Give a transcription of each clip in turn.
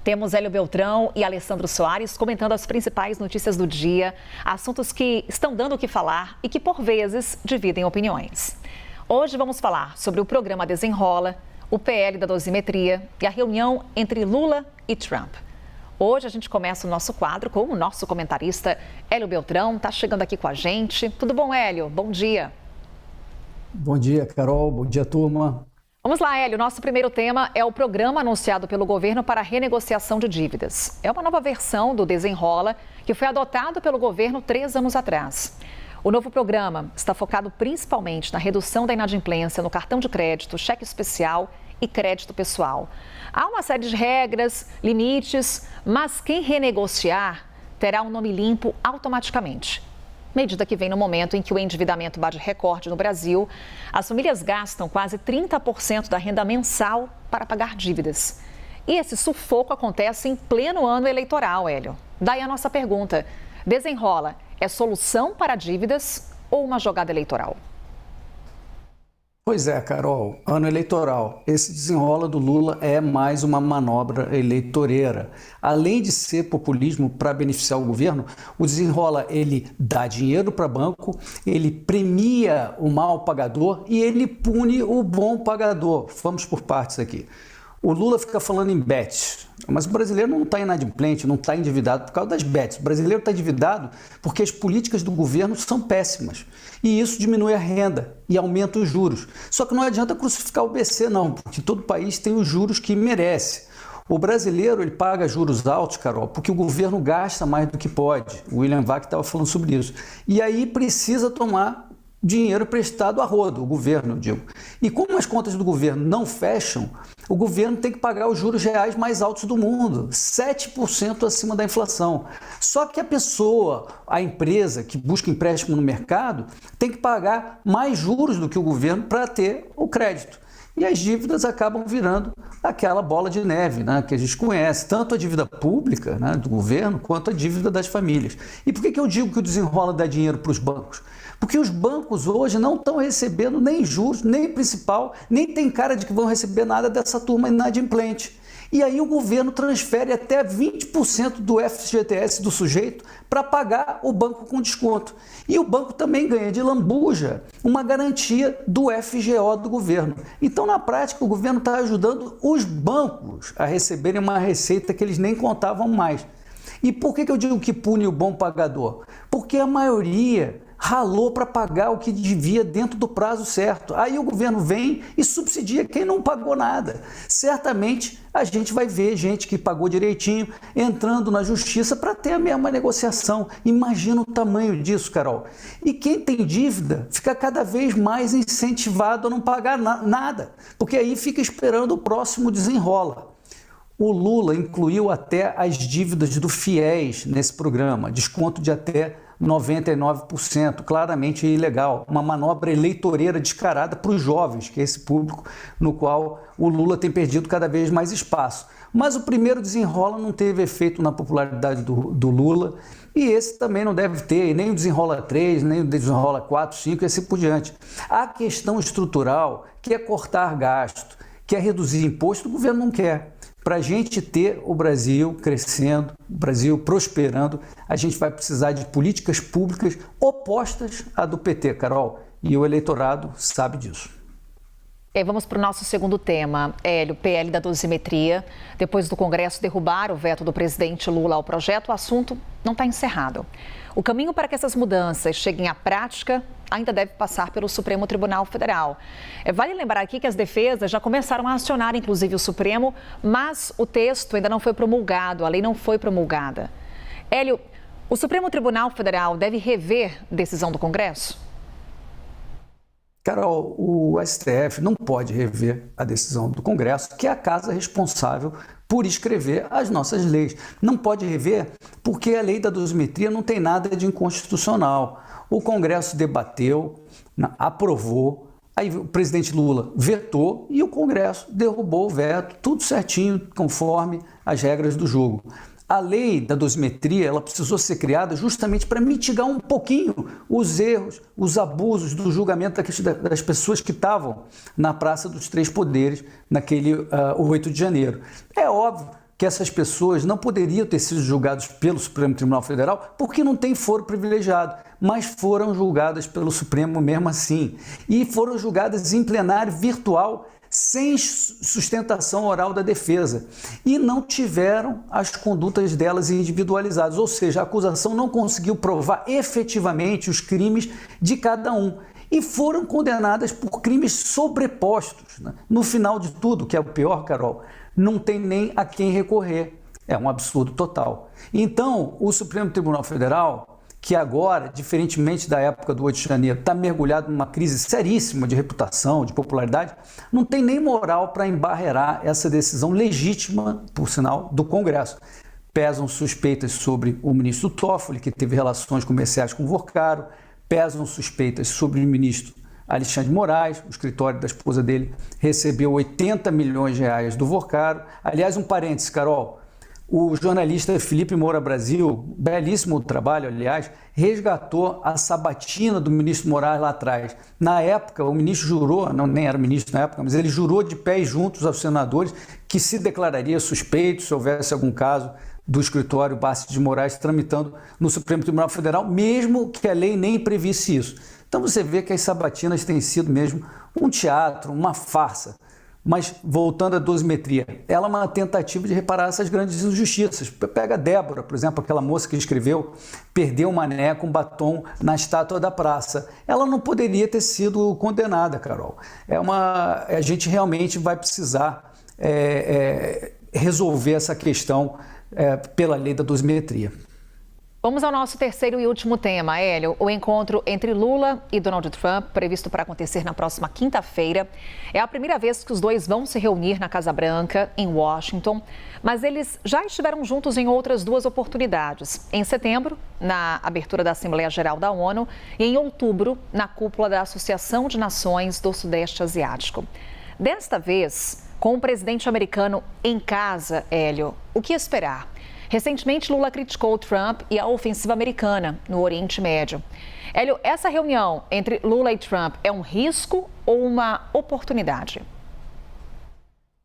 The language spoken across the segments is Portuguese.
Temos Hélio Beltrão e Alessandro Soares comentando as principais notícias do dia, assuntos que estão dando o que falar e que, por vezes, dividem opiniões. Hoje vamos falar sobre o programa Desenrola, o PL da dosimetria e a reunião entre Lula e Trump. Hoje a gente começa o nosso quadro com o nosso comentarista Hélio Beltrão, está chegando aqui com a gente. Tudo bom, Hélio? Bom dia. Bom dia, Carol. Bom dia, turma. Vamos lá, Hélio. Nosso primeiro tema é o programa anunciado pelo governo para a renegociação de dívidas. É uma nova versão do Desenrola que foi adotado pelo governo 3 anos atrás. O novo programa está focado principalmente na redução da inadimplência no cartão de crédito, cheque especial e crédito pessoal. Há uma série de regras, limites, mas quem renegociar terá um nome limpo automaticamente. Medida que vem no momento em que o endividamento bate recorde no Brasil. As famílias gastam quase 30% da renda mensal para pagar dívidas. E esse sufoco acontece em pleno ano eleitoral, Hélio. Daí a nossa pergunta: Desenrola é solução para dívidas ou uma jogada eleitoral? Pois é, Carol, ano eleitoral. Esse Desenrola do Lula é mais uma manobra eleitoreira. Além de ser populismo para beneficiar o governo, o Desenrola, ele dá dinheiro para banco, ele premia o mal pagador e ele pune o bom pagador. Vamos por partes aqui. O Lula fica falando em bets, mas o brasileiro não está inadimplente, não está endividado por causa das bets. O brasileiro está endividado porque as políticas do governo são péssimas. E isso diminui a renda e aumenta os juros. Só que não adianta crucificar o BC não, porque todo país tem os juros que merece. O brasileiro ele paga juros altos, Carol, porque o governo gasta mais do que pode. O William Vac estava falando sobre isso. E aí precisa tomar dinheiro prestado a rodo, o governo, eu digo. E como as contas do governo não fecham, o governo tem que pagar os juros reais mais altos do mundo, 7% acima da inflação. Só que a pessoa, a empresa que busca empréstimo no mercado, tem que pagar mais juros do que o governo para ter o crédito. E as dívidas acabam virando aquela bola de neve, né, que a gente conhece, tanto a dívida pública, né, do governo, quanto a dívida das famílias. E por que eu digo que o Desenrola dá dinheiro para os bancos? Porque os bancos hoje não estão recebendo nem juros, nem principal, nem tem cara de que vão receber nada dessa turma inadimplente. E aí o governo transfere até 20% do FGTS do sujeito para pagar o banco com desconto. E o banco também ganha de lambuja uma garantia do FGO do governo. Então, na prática, o governo está ajudando os bancos a receberem uma receita que eles nem contavam mais. E por que eu digo que pune o bom pagador? Porque a maioria ralou para pagar o que devia dentro do prazo certo. Aí o governo vem e subsidia quem não pagou nada. Certamente a gente vai ver gente que pagou direitinho entrando na justiça para ter a mesma negociação. Imagina o tamanho disso, Carol. E quem tem dívida fica cada vez mais incentivado a não pagar nada, porque aí fica esperando o próximo Desenrola. O Lula incluiu até as dívidas do FIES nesse programa, desconto de até 99%, claramente ilegal, uma manobra eleitoreira descarada para os jovens, que é esse público no qual o Lula tem perdido cada vez mais espaço. Mas o primeiro Desenrola não teve efeito na popularidade do Lula e esse também não deve ter, nem o Desenrola 3, nem o Desenrola 4, 5 e assim por diante. A questão estrutural, que é cortar gasto, que é reduzir imposto, o governo não quer. Para a gente ter o Brasil crescendo, o Brasil prosperando, a gente vai precisar de políticas públicas opostas à do PT, Carol. E o eleitorado sabe disso. E vamos para o nosso segundo tema, Hélio, PL da dosimetria. Depois do Congresso derrubar o veto do presidente Lula ao projeto, o assunto não está encerrado. O caminho para que essas mudanças cheguem à prática ainda deve passar pelo Supremo Tribunal Federal. Vale lembrar aqui que as defesas já começaram a acionar, inclusive, o Supremo, mas o texto ainda não foi promulgado, a lei não foi promulgada. Hélio, o Supremo Tribunal Federal deve rever decisão do Congresso? Carol, o STF não pode rever a decisão do Congresso, que é a casa responsável por escrever as nossas leis. Não pode rever porque a lei da dosimetria não tem nada de inconstitucional. O Congresso debateu, aprovou, aí o presidente Lula vetou e o Congresso derrubou o veto, tudo certinho, conforme as regras do jogo. A lei da dosimetria ela precisou ser criada justamente para mitigar um pouquinho os erros, os abusos do julgamento das pessoas que estavam na Praça dos Três Poderes naquele 8 de janeiro. É óbvio que essas pessoas não poderiam ter sido julgadas pelo Supremo Tribunal Federal porque não tem foro privilegiado, mas foram julgadas pelo Supremo mesmo assim. E foram julgadas em plenário virtual, sem sustentação oral da defesa, e não tiveram as condutas delas individualizadas, ou seja, a acusação não conseguiu provar efetivamente os crimes de cada um, e foram condenadas por crimes sobrepostos. Né? No final de tudo, que é o pior, Carol, não tem nem a quem recorrer. É um absurdo total. Então, o Supremo Tribunal Federal, que agora, diferentemente da época do 8 de janeiro, está mergulhado numa crise seríssima de reputação, de popularidade, não tem nem moral para embarrear essa decisão legítima, por sinal, do Congresso. Pesam suspeitas sobre o ministro Toffoli, que teve relações comerciais com o Vorcaro, pesam suspeitas sobre o ministro Alexandre de Moraes, o escritório da esposa dele recebeu 80 milhões de reais do Vorcaro. Aliás, um parênteses, Carol, o jornalista Felipe Moura Brasil, belíssimo trabalho, aliás, resgatou a sabatina do ministro Moraes lá atrás. Na época, o ministro jurou, não, nem era ministro na época, mas ele jurou de pés juntos aos senadores que se declararia suspeito se houvesse algum caso do escritório Bastos de Moraes tramitando no Supremo Tribunal Federal, mesmo que a lei nem previsse isso. Então você vê que as sabatinas têm sido mesmo um teatro, uma farsa. Mas, voltando à dosimetria, ela é uma tentativa de reparar essas grandes injustiças. Pega a Débora, por exemplo, aquela moça que escreveu "Perdeu um mané com batom na estátua da praça". Ela não poderia ter sido condenada, Carol. A gente realmente vai precisar resolver essa questão pela lei da dosimetria. Vamos ao nosso terceiro e último tema, Hélio. O encontro entre Lula e Donald Trump, previsto para acontecer na próxima quinta-feira. É a primeira vez que os dois vão se reunir na Casa Branca, em Washington. Mas eles já estiveram juntos em outras duas oportunidades. Em setembro, na abertura da Assembleia Geral da ONU, e em outubro, na cúpula da Associação de Nações do Sudeste Asiático. Desta vez, com o presidente americano em casa, Hélio, o que esperar? Recentemente, Lula criticou Trump e a ofensiva americana no Oriente Médio. Hélio, essa reunião entre Lula e Trump é um risco ou uma oportunidade?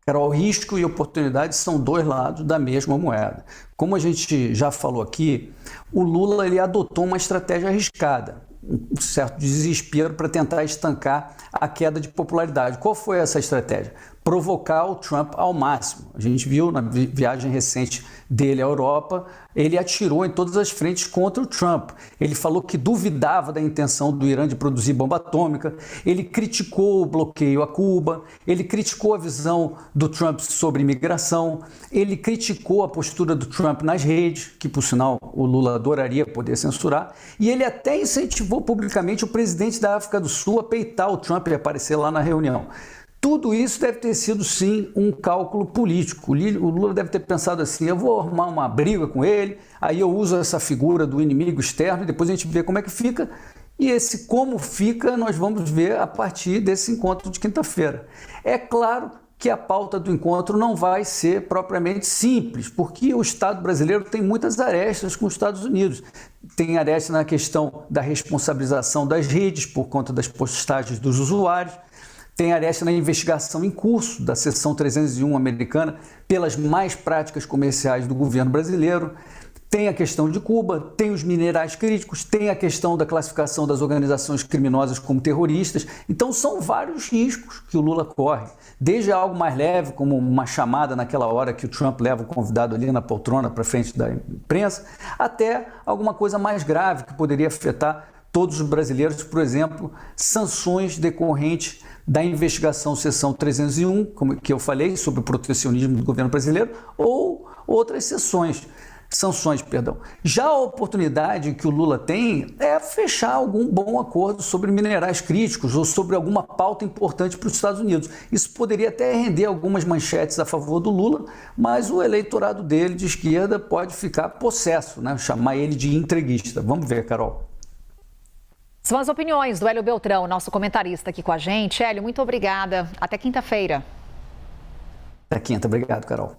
Carol, risco e oportunidade são dois lados da mesma moeda. Como a gente já falou aqui, o Lula ele adotou uma estratégia arriscada, um certo desespero para tentar estancar a queda de popularidade. Qual foi essa estratégia? Provocar o Trump ao máximo. A gente viu na viagem recente dele à Europa, ele atirou em todas as frentes contra o Trump. Ele falou que duvidava da intenção do Irã de produzir bomba atômica, ele criticou o bloqueio a Cuba, ele criticou a visão do Trump sobre imigração, ele criticou a postura do Trump nas redes, que por sinal o Lula adoraria poder censurar, e ele até incentivou publicamente o presidente da África do Sul a peitar o Trump e aparecer lá na reunião. Tudo isso deve ter sido, sim, um cálculo político. O Lula deve ter pensado assim: eu vou arrumar uma briga com ele, aí eu uso essa figura do inimigo externo e depois a gente vê como é que fica. E esse como fica nós vamos ver a partir desse encontro de quinta-feira. É claro que a pauta do encontro não vai ser propriamente simples, porque o Estado brasileiro tem muitas arestas com os Estados Unidos. Tem aresta na questão da responsabilização das redes por conta das postagens dos usuários, tem aresta na investigação em curso da seção 301 americana pelas más práticas comerciais do governo brasileiro, tem a questão de Cuba, tem os minerais críticos, tem a questão da classificação das organizações criminosas como terroristas. Então são vários riscos que o Lula corre, desde algo mais leve, como uma chamada naquela hora que o Trump leva o convidado ali na poltrona para frente da imprensa, até alguma coisa mais grave que poderia afetar todos os brasileiros, por exemplo, sanções decorrentes da investigação seção 301, como que eu falei, sobre o protecionismo do governo brasileiro, ou outras sanções. Já a oportunidade que o Lula tem é fechar algum bom acordo sobre minerais críticos ou sobre alguma pauta importante para os Estados Unidos. Isso poderia até render algumas manchetes a favor do Lula, mas o eleitorado dele de esquerda pode ficar possesso, né? Chamar ele de entreguista. Vamos ver, Carol. São as opiniões do Hélio Beltrão, nosso comentarista aqui com a gente. Hélio, muito obrigada. Até quinta-feira. Até quinta. Obrigado, Carol.